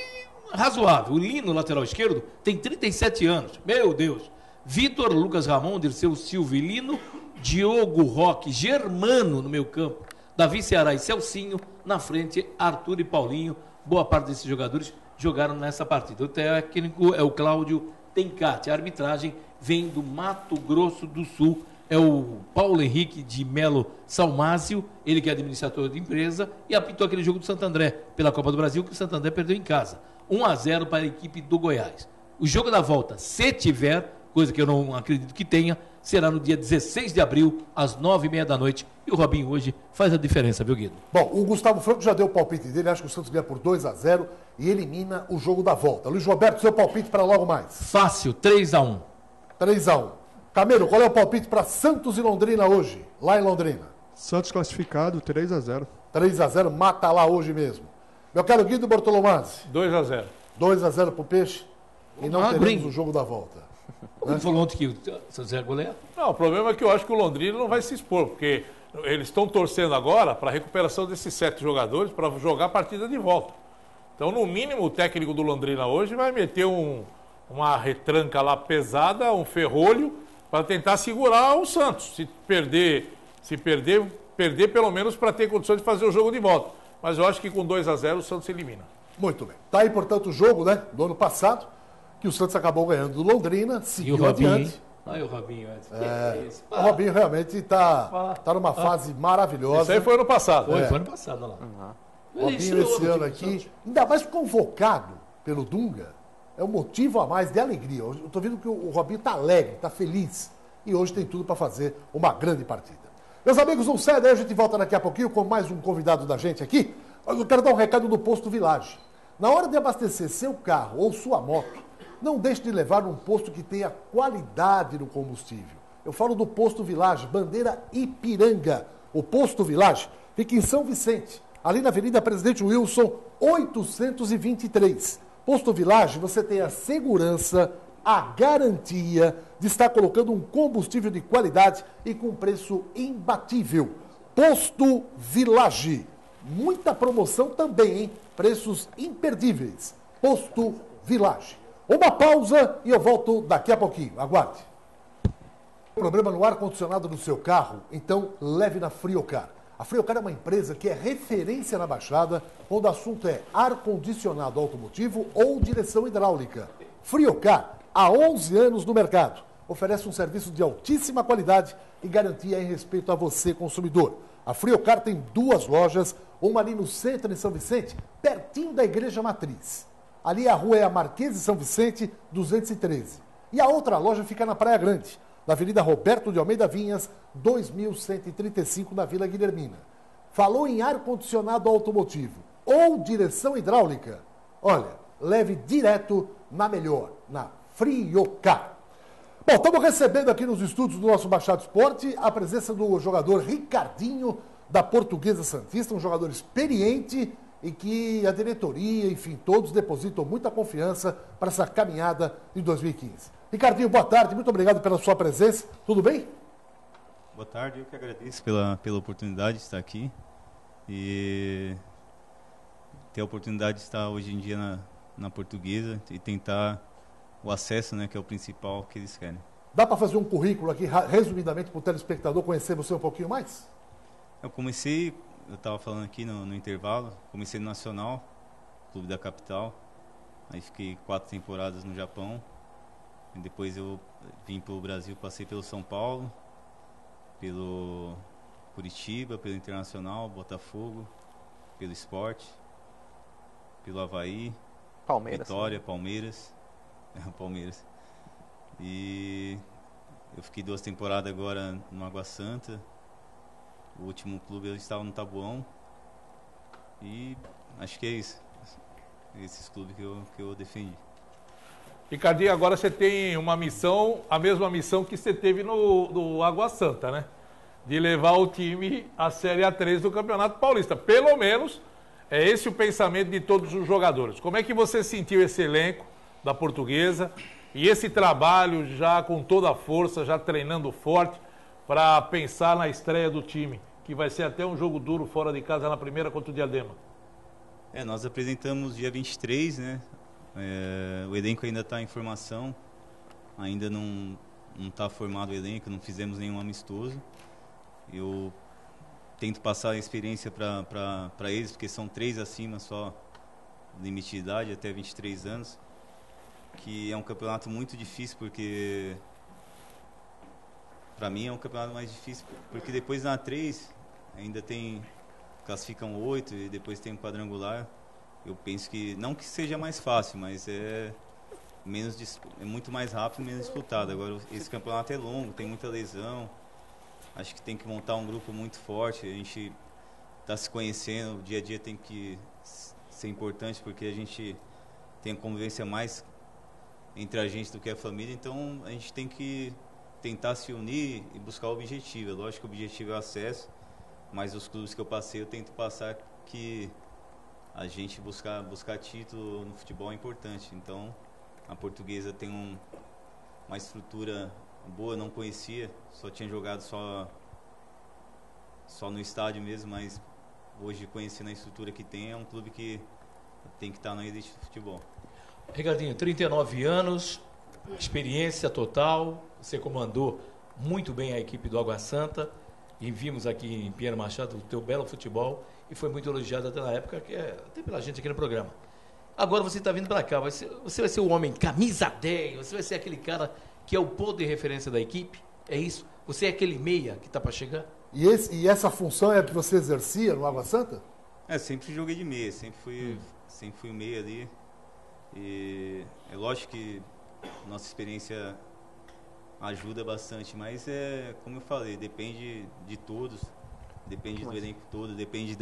razoável. O Lino, lateral esquerdo, tem 37 anos. Meu Deus. Vitor, Lucas Ramon, Dirceu Silva e Lino, Diogo Roque, Germano no meio campo, Davi Ceará e Celcinho, na frente Arthur e Paulinho. Boa parte desses jogadores jogaram nessa partida. O técnico é o Cláudio Tencati. A arbitragem vem do Mato Grosso do Sul, é o Paulo Henrique de Melo Salmásio, ele que é administrador de empresa, e apitou aquele jogo do Santo André pela Copa do Brasil, que o Santo André perdeu em casa. 1-0 para a equipe do Goiás. O jogo da volta, se tiver, coisa que eu não acredito que tenha, será no dia 16 de abril, às 9h30 da noite. E o Robinho hoje faz a diferença, viu, Guido? Bom, o Gustavo Franco já deu o palpite dele, acha que o Santos ganha por 2-0 e elimina o jogo da volta. Luiz Roberto, seu palpite para logo mais. Fácil, 3-1. 3-1. Camilo, qual é o palpite para Santos e Londrina hoje, lá em Londrina? Santos classificado, 3-0. 3-0, mata lá hoje mesmo. Meu caro Guido Bortolomazzi. 2-0. 2-0 pro Peixe e não teremos o jogo da volta. Ele falou ontem que o Santos é goleiro. Não, o problema é que eu acho que o Londrina não vai se expor, porque eles estão torcendo agora para a recuperação desses 7 jogadores para jogar a partida de volta. Então, no mínimo, o técnico do Londrina hoje vai meter uma retranca lá pesada, um ferrolho, para tentar segurar o Santos. Se perder pelo menos para ter condições de fazer o jogo de volta. Mas eu acho que com 2-0 o Santos elimina. Muito bem. Tá aí, portanto, o jogo, né, do ano passado, que o Santos acabou ganhando do Londrina, seguiu adiante. Olha o Robinho. O Robinho realmente está numa fase maravilhosa. Isso aí foi ano passado. Foi ano passado, olha lá. Robinho esse ano aqui, ainda mais convocado pelo Dunga, é um motivo a mais de alegria. Eu estou vendo que o Robinho está alegre, está feliz. E hoje tem tudo para fazer uma grande partida. Meus amigos, não sai daí, a gente volta daqui a pouquinho com mais um convidado da gente aqui. Eu quero dar um recado do Posto Village. Na hora de abastecer seu carro ou sua moto, não deixe de levar um posto que tenha qualidade no combustível. Eu falo do Posto Village, Bandeira Ipiranga. O Posto Village fica em São Vicente, ali na Avenida Presidente Wilson, 823. Posto Village, você tem a segurança, a garantia de estar colocando um combustível de qualidade e com preço imbatível. Posto Village. Muita promoção também, hein? Preços imperdíveis. Posto Village. Uma pausa e eu volto daqui a pouquinho. Aguarde. Problema no ar-condicionado do seu carro? Então leve na Friocar. A Friocar é uma empresa que é referência na Baixada, quando o assunto é ar-condicionado automotivo ou direção hidráulica. Friocar, há 11 anos no mercado, oferece um serviço de altíssima qualidade e garantia em respeito a você, consumidor. A Friocar tem 2 lojas, uma ali no centro, em São Vicente, pertinho da Igreja Matriz. Ali a rua é a Marquês de São Vicente, 213. E a outra loja fica na Praia Grande, na Avenida Roberto de Almeida Vinhas, 2135, na Vila Guilhermina. Falou em ar-condicionado automotivo ou direção hidráulica? Olha, leve direto na melhor, na Friocar. Bom, estamos recebendo aqui nos estúdios do nosso Baixada Esporte a presença do jogador Ricardinho, da Portuguesa Santista, um jogador experiente e que a diretoria, enfim, todos depositam muita confiança para essa caminhada de 2015. Ricardinho, boa tarde, muito obrigado pela sua presença, tudo bem? Boa tarde, eu que agradeço pela oportunidade de estar aqui e ter a oportunidade de estar hoje em dia na Portuguesa e tentar o acesso, né, que é o principal que eles querem. Dá para fazer um currículo aqui, resumidamente, para o telespectador conhecer você um pouquinho mais? Eu estava falando aqui no intervalo, comecei no Nacional, clube da capital, aí fiquei 4 temporadas no Japão, e depois eu vim para o Brasil, passei pelo São Paulo, pelo Curitiba, pelo Internacional, Botafogo, pelo Sport, pelo Avaí, Palmeiras. Vitória, Palmeiras. Palmeiras. E eu fiquei 2 temporadas agora no Água Santa. O último clube eu estava no Tabuão. E acho que é isso. Esses clubes que eu defendi. Ricardinho, agora você tem uma missão, a mesma missão que você teve no Água Santa, né? De levar o time à Série A3 do Campeonato Paulista. Pelo menos é esse o pensamento de todos os jogadores. Como é que você sentiu esse elenco da Portuguesa e esse trabalho já com toda a força, já treinando forte para pensar na estreia do time, que vai ser até um jogo duro fora de casa na primeira contra o Diadema? Nós apresentamos dia 23, né? O elenco ainda está em formação, ainda não está formado o elenco, não fizemos nenhum amistoso. Eu tento passar a experiência para eles, porque são 3 acima só, limite de idade, até 23 anos. Que é um campeonato muito difícil, porque para mim é um campeonato mais difícil, porque depois na A3 ainda classificam 8 e depois tem um quadrangular. Eu penso que, não que seja mais fácil, mas é muito mais rápido, menos disputado. Agora esse campeonato é longo, tem muita lesão, acho que tem que montar um grupo muito forte, a gente está se conhecendo, o dia a dia tem que ser importante, porque a gente tem a convivência mais entre a gente do que a família, então a gente tem que tentar se unir e buscar o objetivo. Lógico que o objetivo é o acesso, mas os clubes que eu passei, eu tento passar que a gente buscar título no futebol é importante. Então a Portuguesa tem uma estrutura boa, não conhecia, só tinha jogado só no estádio mesmo, mas hoje conhecendo a estrutura que tem, é um clube que tem que estar na elite do futebol. Ricardinho, 39 anos, experiência total, você comandou muito bem a equipe do Água Santa e vimos aqui em Pinheiro Machado o teu belo futebol e foi muito elogiado até na época, até pela gente aqui no programa. Agora você está vindo para cá, você vai ser o homem camisa 10, você vai ser aquele cara que é o polo de referência da equipe, é isso? Você é aquele meia que está para chegar? E essa função é a que você exercia no Água Santa? Sempre joguei de meia, sempre fui meia ali. E é lógico que nossa experiência ajuda bastante, mas como eu falei, depende de todos, depende do elenco todo, depende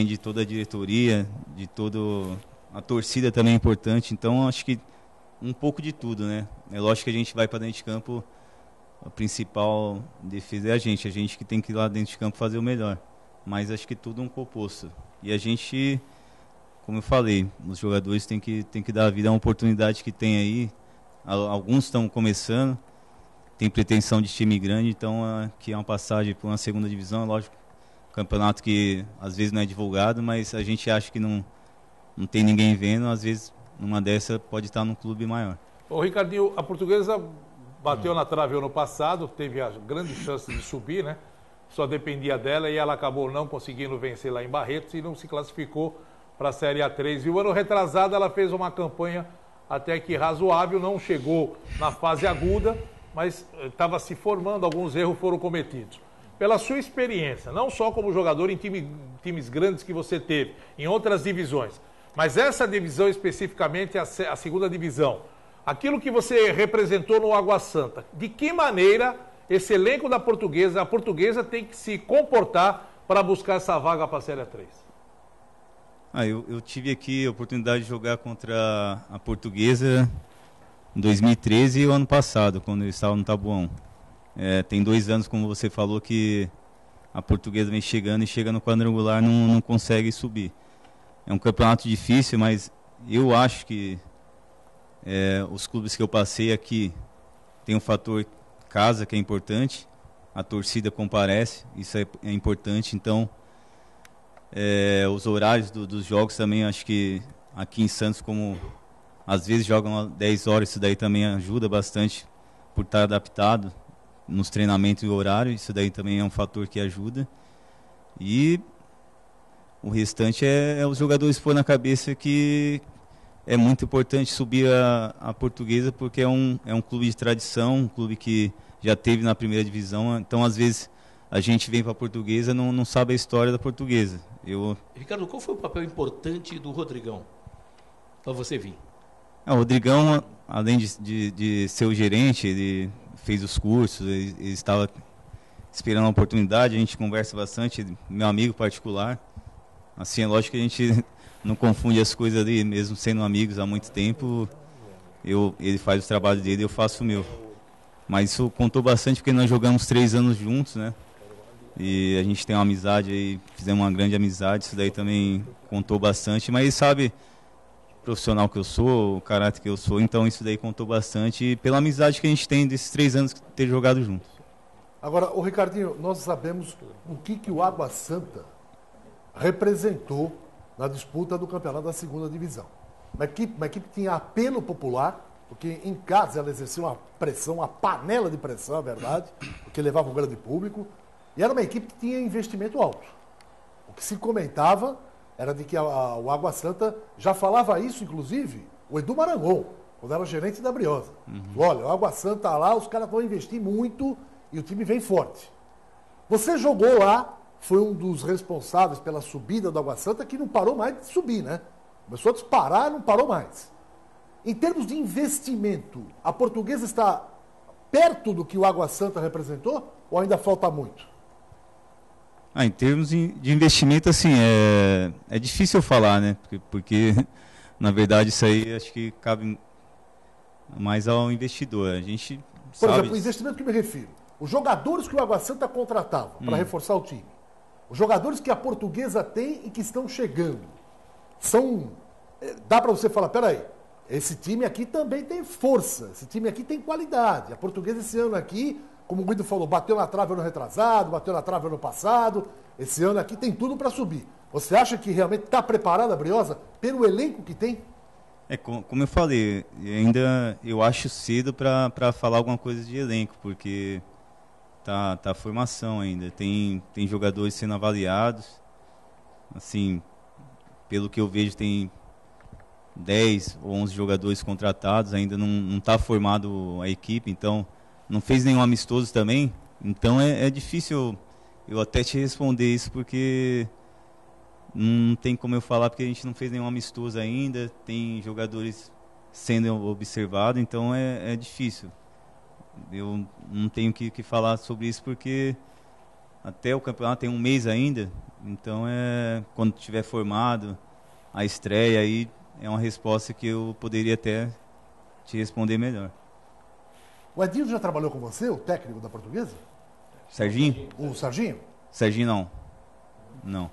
de toda a diretoria, de toda a torcida também é importante, então acho que um pouco de tudo, né? É lógico que a gente vai para dentro de campo a principal defesa é a gente que tem que ir lá dentro de campo fazer o melhor. Mas acho que tudo um composto. E a gente, como eu falei, os jogadores têm que dar a vida a uma oportunidade que tem aí. Alguns estão começando, tem pretensão de time grande, então que é uma passagem para uma segunda divisão, lógico, campeonato que às vezes não é divulgado, mas a gente acha que não tem ninguém vendo, às vezes numa dessa pode estar num clube maior. Ô Ricardinho, a Portuguesa bateu na trave ano passado, teve a grande chance de subir, né? Só dependia dela e ela acabou não conseguindo vencer lá em Barretos e não se classificou para a Série A3. E o ano retrasado ela fez uma campanha até que razoável, não chegou na fase aguda, mas estava se formando, alguns erros foram cometidos. Pela sua experiência, não só como jogador em times grandes que você teve, em outras divisões, mas essa divisão especificamente, a segunda divisão, aquilo que você representou no Água Santa, de que maneira esse elenco da Portuguesa, a Portuguesa tem que se comportar para buscar essa vaga para a Série A3? Eu tive aqui a oportunidade de jogar contra a Portuguesa em 2013 e o ano passado, quando eu estava no Tabuão. Tem 2 anos, como você falou, que a Portuguesa vem chegando e chega no quadrangular, não consegue subir. É um campeonato difícil, mas eu acho que os clubes que eu passei aqui tem um fator casa que é importante, a torcida comparece, isso é importante, então os horários dos jogos também, acho que aqui em Santos, como às vezes jogam 10 horas, isso daí também ajuda bastante por estar adaptado nos treinamentos e horário, isso daí também é um fator que ajuda. E o restante é os jogadores pôr na cabeça que é muito importante subir a Portuguesa, porque é um clube de tradição, um clube que já teve na primeira divisão, então às vezes a gente vem para a Portuguesa não sabe a história da Portuguesa. Ricardo, qual foi o papel importante do Rodrigão para você vir? O Rodrigão, além de ser o gerente, ele fez os cursos, ele estava esperando a oportunidade, a gente conversa bastante, meu amigo particular. Assim, é lógico que a gente não confunde as coisas ali, mesmo sendo amigos há muito tempo, ele faz o trabalho dele e eu faço o meu. Mas isso contou bastante porque nós jogamos 3 anos juntos, né? E a gente tem uma amizade aí, fizemos uma grande amizade, isso daí também contou bastante, mas ele sabe o profissional que eu sou, o caráter que eu sou, então isso daí contou bastante e pela amizade que a gente tem desses 3 anos de ter jogado juntos. Agora, o Ricardinho, nós sabemos o que o Água Santa representou na disputa do campeonato da segunda divisão. Uma equipe que tinha apelo popular, porque em casa ela exercia uma pressão, uma panela de pressão, é verdade, porque levava um grande público, e era uma equipe que tinha investimento alto. O que se comentava era de que o Água Santa já falava isso, inclusive, o Edu Marangon, quando era gerente da Briosa. Olha, o Água Santa lá, os caras vão investir muito e o time vem forte. Você jogou lá, foi um dos responsáveis pela subida do Água Santa, que não parou mais de subir, né? Começou a disparar e não parou mais. Em termos de investimento, a Portuguesa está perto do que o Água Santa representou ou ainda falta muito? Em termos de investimento, assim, é difícil eu falar, né? Porque, na verdade, isso aí acho que cabe mais ao investidor. A gente Por exemplo, o investimento que me refiro. Os jogadores que o Água Santa contratava para reforçar o time. Os jogadores que a Portuguesa tem e que estão chegando. Dá para você falar, peraí, esse time aqui também tem força, esse time aqui tem qualidade. A Portuguesa esse ano aqui, como o Guido falou, bateu na trave ano retrasado, bateu na trave ano passado. Esse ano aqui tem tudo para subir. Você acha que realmente está preparada a Briosa pelo elenco que tem? Como eu falei, ainda eu acho cedo para falar alguma coisa de elenco, porque tá a formação ainda. Tem jogadores sendo avaliados. Assim, pelo que eu vejo, tem 10 ou 11 jogadores contratados, ainda não está formado a equipe, então não fez nenhum amistoso também, então é difícil eu até te responder isso, porque não tem como eu falar, porque a gente não fez nenhum amistoso ainda, tem jogadores sendo observados, então é difícil. Eu não tenho que falar sobre isso, porque até o campeonato tem 1 mês ainda, então quando tiver formado a estreia, aí é uma resposta que eu poderia até te responder melhor. O Edinho já trabalhou com você, o técnico da Portuguesa? Serginho? O Serginho? Serginho não. Não.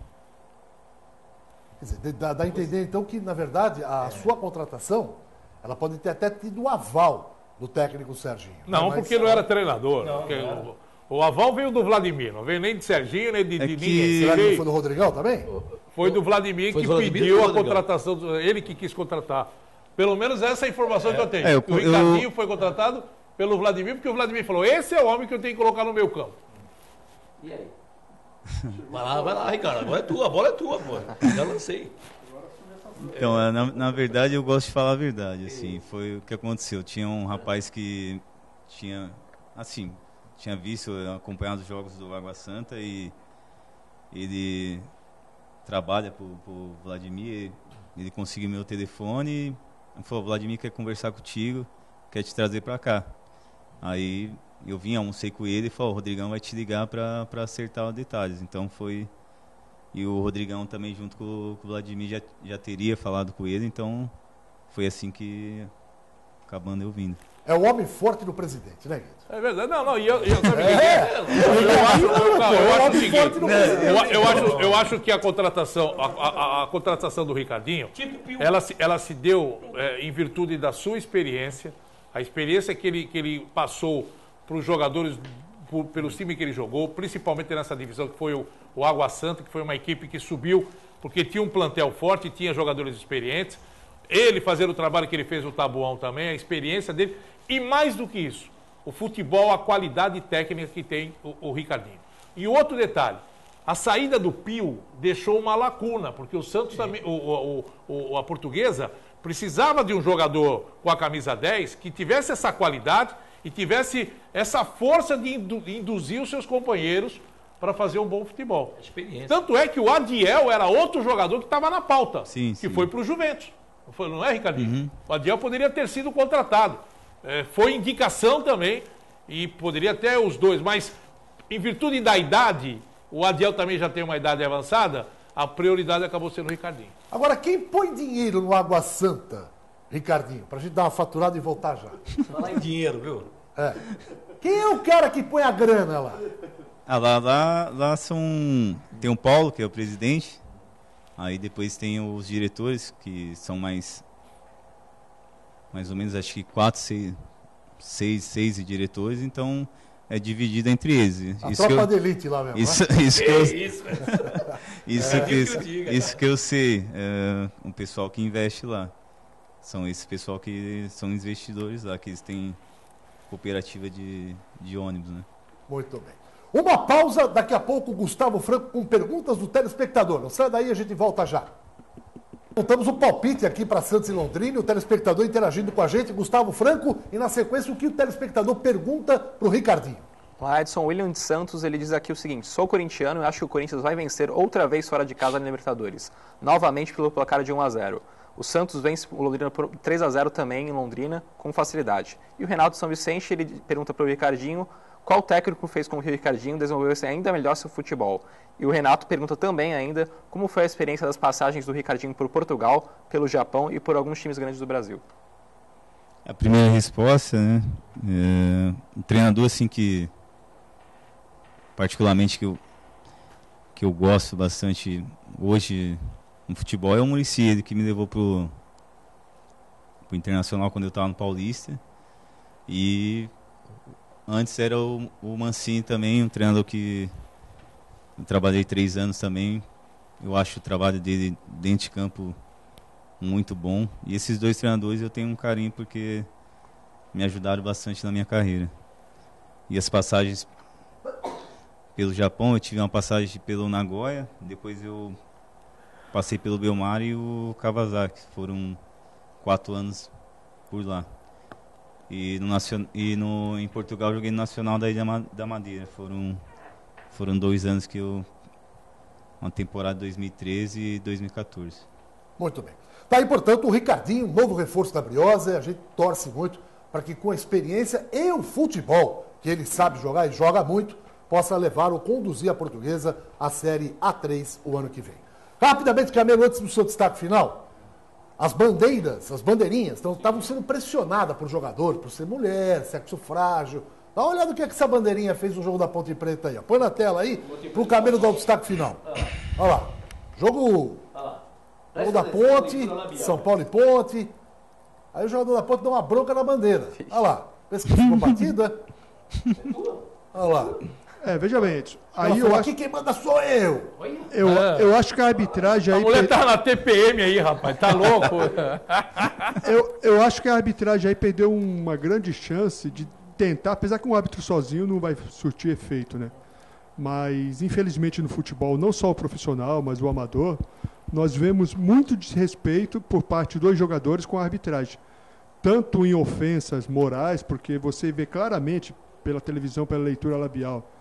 Quer dizer, dá a entender então que, na verdade, a sua contratação, ela pode ter até tido o aval do técnico Serginho. Não, Mas- porque não era treinador. O aval veio do Vladimir, não veio nem de Serginho, nem de ninguém. Será que não Veio- foi do Rodrigão também? Foi do Vladimir Foi que do Vladimir pediu ou a do Rodrigão? contratação, ele que quis contratar. Pelo menos essa é a informação que eu tenho. É, Que o Ricardinho foi contratado pelo Vladimir, porque o Vladimir falou, esse é o homem que eu tenho que colocar no meu campo. E aí? Vai lá, Ricardo. Agora é tua, a bola é tua, pô. Já lancei. Então, na verdade, eu gosto de falar a verdade, assim, foi o que aconteceu. Tinha um rapaz que tinha visto, acompanhado os jogos do Água Santa e ele trabalha pro Vladimir, ele conseguiu meu telefone e falou, Vladimir quer conversar contigo, quer te trazer pra cá. Aí eu vim, almocei com ele e falou, o Rodrigão vai te ligar pra acertar os detalhes. Então foi... E o Rodrigão também, junto com o Vladimir, já teria falado com ele, então foi assim que acabando eu vindo. É o homem forte do presidente, né, Guido? É verdade. Não, e eu sabe o que é? Eu acho o seguinte, eu acho que a contratação do Ricardinho, ela se deu em virtude da sua experiência, a experiência que ele passou para os jogadores, pelos times que ele jogou, principalmente nessa divisão que foi o Água Santa, que foi uma equipe que subiu, porque tinha um plantel forte, tinha jogadores experientes, ele fazendo o trabalho que ele fez no Tabuão também, a experiência dele, e mais do que isso, o futebol, a qualidade técnica que tem o Ricardinho. E outro detalhe, a saída do Pio deixou uma lacuna, porque o Santos também, a Portuguesa, precisava de um jogador com a camisa 10 que tivesse essa qualidade e tivesse essa força de induzir os seus companheiros para fazer um bom futebol. Experiência. Tanto é que o Adiel era outro jogador que estava na pauta, Sim, que sim. foi para o Juventus. Não é, Ricardinho? O Adiel poderia ter sido contratado. Foi indicação também, e poderia até os dois, mas em virtude da idade, o Adiel também já tem uma idade avançada, a prioridade acabou sendo o Ricardinho. Agora, quem põe dinheiro no Água Santa, Ricardinho, pra gente dar uma faturada e voltar já? Falar em dinheiro, viu? Quem é o cara que põe a grana lá? Lá tem o Paulo, que é o presidente, aí depois tem os diretores, que são mais ou menos, acho que 4, 6 diretores, então é dividido entre eles. A tropa de elite lá mesmo, Isso que eu sei, o pessoal que investe lá. São esse pessoal que são investidores lá, que eles têm cooperativa de ônibus, né? Muito bem. Uma pausa, daqui a pouco o Gustavo Franco com perguntas do telespectador. Não sai daí, a gente volta já. Montamos o palpite aqui para Santos e Londrina, o telespectador interagindo com a gente, Gustavo Franco, e na sequência o que o telespectador pergunta para o Ricardinho. O Edson William de Santos, ele diz aqui o seguinte: sou corintiano e acho que o Corinthians vai vencer outra vez fora de casa na Libertadores, novamente pelo placar de 1-0. O Santos vence o Londrina por 3-0 também em Londrina, com facilidade. E o Renato São Vicente, ele pergunta para o Ricardinho qual técnico fez com que o Ricardinho desenvolvesse ainda melhor seu futebol. E o Renato pergunta também ainda como foi a experiência das passagens do Ricardinho por Portugal, pelo Japão e por alguns times grandes do Brasil. A primeira resposta, né? Um treinador assim que particularmente que eu gosto bastante hoje no futebol é o Muricy, ele que me levou pro Internacional quando eu estava no Paulista. E antes era o Mancini também, um treinador que eu trabalhei 3 anos também. Eu acho o trabalho dele dentro de campo muito bom. E esses 2 treinadores eu tenho um carinho porque me ajudaram bastante na minha carreira. E as passagens pelo Japão, eu tive uma passagem pelo Nagoya, depois eu passei pelo Belmar e o Kawasaki, foram 4 anos por lá. E em Portugal eu joguei no Nacional da Ilha da Madeira, foram 2 anos que uma temporada 2013 e 2014. Muito bem. Tá aí, portanto, o Ricardinho, novo reforço da Briosa, a gente torce muito para que com a experiência e o futebol, que ele sabe jogar e joga muito, possa levar ou conduzir a Portuguesa à Série A3 o ano que vem. Rapidamente, Camelo, antes do seu destaque final, as bandeiras, as bandeirinhas, estavam sendo pressionadas por jogador, por ser mulher, sexo frágil. Dá uma olhada o que essa bandeirinha fez no jogo da Ponte Preta aí. Ó. Põe na tela aí, pro Camelo dar o destaque final. Olha lá. Jogo da Ponte, São Paulo e Ponte. Aí o jogador da Ponte dá uma bronca na bandeira. Olha lá. Pensa que ficou batida? Olha lá. Veja bem, Edson. Aí eu acho que quem manda sou eu. Eu acho que a arbitragem aí... A mulher tá na TPM aí, rapaz. Tá louco? eu acho que a arbitragem aí perdeu uma grande chance de tentar, apesar que um árbitro sozinho não vai surtir efeito, né? Mas, infelizmente, no futebol, não só o profissional, mas o amador, nós vemos muito desrespeito por parte dos jogadores com a arbitragem. Tanto em ofensas morais, porque você vê claramente pela televisão, pela leitura labial,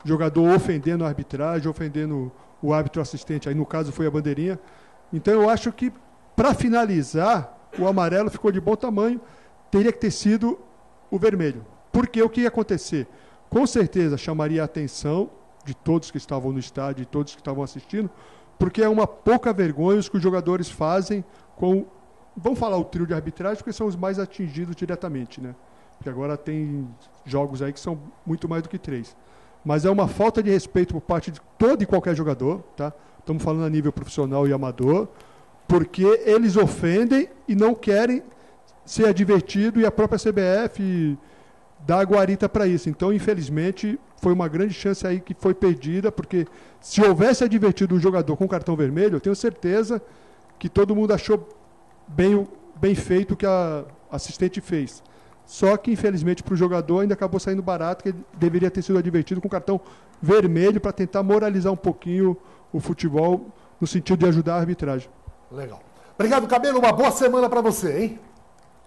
jogador ofendendo a arbitragem, ofendendo o árbitro assistente, aí no caso foi a bandeirinha. Então eu acho que, para finalizar, o amarelo ficou de bom tamanho, teria que ter sido o vermelho. Porque o que ia acontecer? Com certeza chamaria a atenção de todos que estavam no estádio, de todos que estavam assistindo, porque é uma pouca vergonha os que os jogadores fazem com... Vamos falar o trio de arbitragem, porque são os mais atingidos diretamente, né? Porque agora tem jogos aí que são muito mais do que 3. Mas é uma falta de respeito por parte de todo e qualquer jogador, tá? Estamos falando a nível profissional e amador, porque eles ofendem e não querem ser advertido, e a própria CBF dá a guarita para isso. Então, infelizmente, foi uma grande chance aí que foi perdida, porque se houvesse advertido um jogador com cartão vermelho, eu tenho certeza que todo mundo achou bem feito o que a assistente fez. Só que, infelizmente, para o jogador ainda acabou saindo barato, que ele deveria ter sido advertido com cartão vermelho para tentar moralizar um pouquinho o futebol no sentido de ajudar a arbitragem. Legal. Obrigado, Camelo. Uma boa semana para você, hein?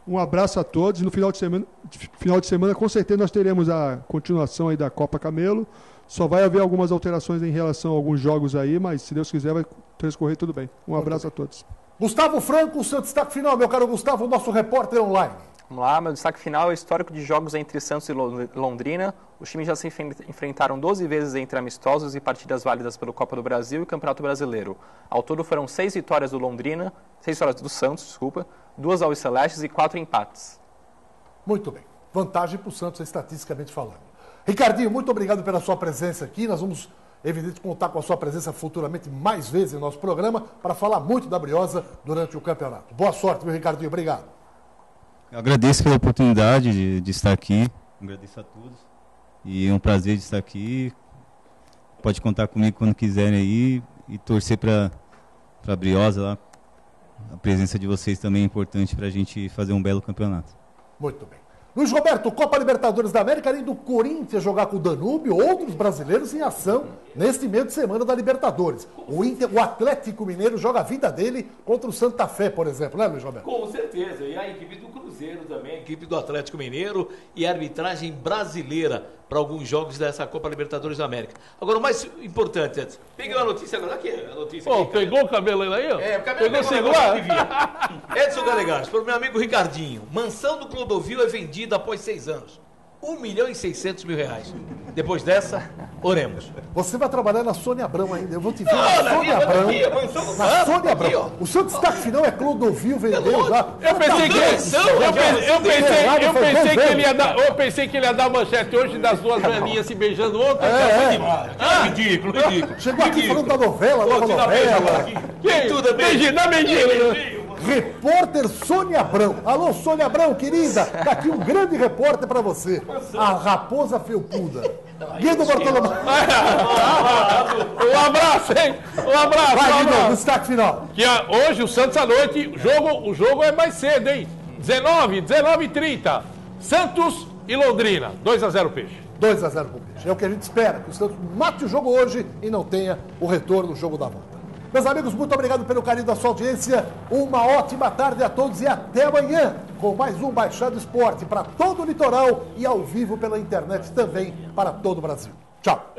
Um abraço a todos. No final de semana, com certeza, nós teremos a continuação aí da Copa Camelo. Só vai haver algumas alterações em relação a alguns jogos aí, mas, se Deus quiser, vai transcorrer tudo bem. Um abraço a todos. Gustavo Franco, o seu destaque final, meu caro Gustavo, nosso repórter online. Vamos lá, meu destaque final é o histórico de jogos entre Santos e Londrina. Os times já se enfrentaram 12 vezes entre amistosos e partidas válidas pelo Copa do Brasil e Campeonato Brasileiro. Ao todo foram 6 vitórias do Londrina, 6 vitórias do Santos, desculpa, 2 aos Celestes e 4 empates. Muito bem. Vantagem para o Santos, estatisticamente falando. Ricardinho, muito obrigado pela sua presença aqui. Nós vamos, evidente, contar com a sua presença futuramente mais vezes em nosso programa para falar muito da Briosa durante o campeonato. Boa sorte, meu Ricardinho. Obrigado. Eu agradeço pela oportunidade de estar aqui. Agradeço a todos. E é um prazer de estar aqui. Pode contar comigo quando quiserem aí e torcer para a Briosa lá. A presença de vocês também é importante para a gente fazer um belo campeonato. Muito bem. Luiz Roberto, Copa Libertadores da América, além do Corinthians jogar com o Danúbio, outros brasileiros em ação neste meio de semana da Libertadores. O Atlético Mineiro joga a vida dele contra o Santa Fé, por exemplo, né, Luiz Roberto? Com certeza. E a equipe do Cruzeiro também, a equipe do Atlético Mineiro e a arbitragem brasileira para alguns jogos dessa Copa Libertadores da América. Agora, o mais importante, Edson, peguei uma notícia agora, aqui, a notícia. Pô, aqui, pegou o cabelo aí, ó? O cabelo pegou segura. Edson Galegares, para o meu amigo Ricardinho, mansão do Clodovil é vendida após 6 anos. R$1.600.000. Depois dessa, oremos. Você vai trabalhar na Sônia Abrão ainda. Eu vou te ver na Sônia Abrão. Na Sônia Abrão. O seu destaque final é Clodovil vendendo lá. Eu pensei que ele ia dar manchete hoje das duas velhinhas se beijando ontem. Ridículo. Chegou aqui falando da novela, nova novela. Beijinho. Repórter Sônia Abrão. Alô, Sônia Abrão, querida. Tá aqui um grande repórter pra você. A raposa felpuda. Guido Bartolomeu. Um abraço, hein? Um abraço. Vai, Guido, destaque final. Que hoje, o Santos à noite, o jogo é mais cedo, hein? 19h30. Santos e Londrina. 2-0 Peixe. 2-0 pro Peixe. É o que a gente espera, que o Santos mate o jogo hoje e não tenha o retorno do jogo da volta. Meus amigos, muito obrigado pelo carinho da sua audiência. Uma ótima tarde a todos e até amanhã com mais um Baixado Esporte para todo o litoral e ao vivo pela internet também para todo o Brasil. Tchau.